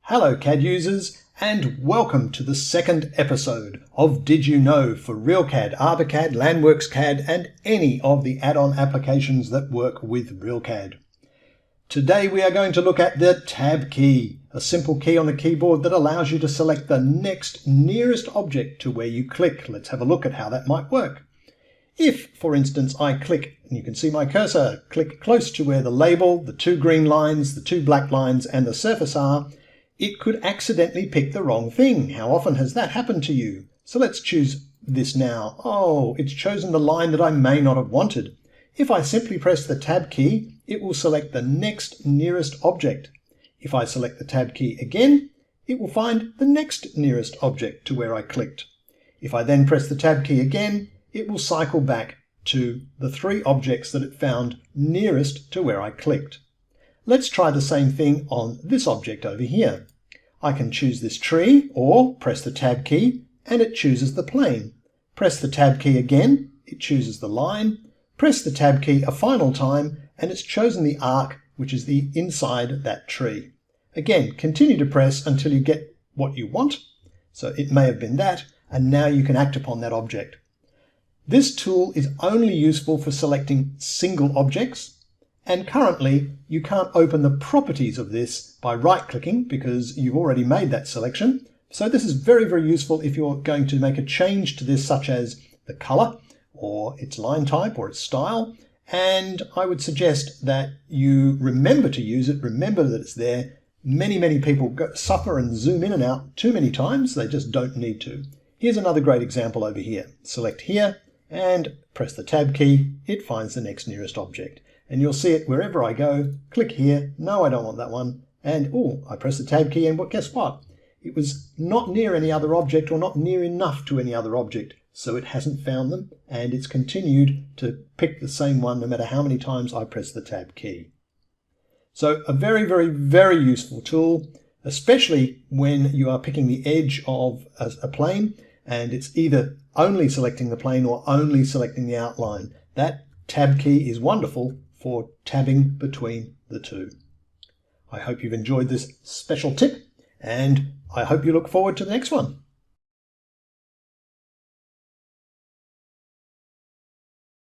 Hello CAD users, and welcome to the second episode of Did You Know for RealCAD, ArborCAD, LANDWorksCAD and any of the add-on applications that work with RealCAD. Today we are going to look at the Tab key, a simple key on the keyboard that allows you to select the next nearest object to where you click. Let's have a look at how that might work. If, for instance, I click, and you can see my cursor, click close to where the label, the two green lines, the two black lines and the surface are, it could accidentally pick the wrong thing. How often has that happened to you? So let's choose this now. Oh, it's chosen the line that I may not have wanted. If I simply press the Tab key, it will select the next nearest object. If I select the Tab key again, it will find the next nearest object to where I clicked. If I then press the Tab key again, it will cycle back to the three objects that it found nearest to where I clicked. Let's try the same thing on this object over here. I can choose this tree or press the Tab key and it chooses the plane. Press the Tab key again, it chooses the line. Press the Tab key a final time and it's chosen the arc, which is the inside that tree. Again, continue to press until you get what you want. So it may have been that, and now you can act upon that object. This tool is only useful for selecting single objects. And currently, you can't open the properties of this by right-clicking because you've already made that selection. So this is very, very useful if you're going to make a change to this, such as the color or its line type or its style. And I would suggest that you remember to use it, remember that it's there. Many people suffer and zoom in and out too many times. They just don't need to. Here's another great example over here. Select here and press the Tab key. It finds the next nearest object. And you'll see it wherever I go. Click here. No, I don't want that one. And I press the Tab key and guess what? It was not near any other object or not near enough to any other object. So it hasn't found them and it's continued to pick the same one no matter how many times I press the Tab key. So a very useful tool, especially when you are picking the edge of a plane and it's either only selecting the plane or only selecting the outline. That Tab key is wonderful for tabbing between the two. I hope you've enjoyed this special tip and I hope you look forward to the next one.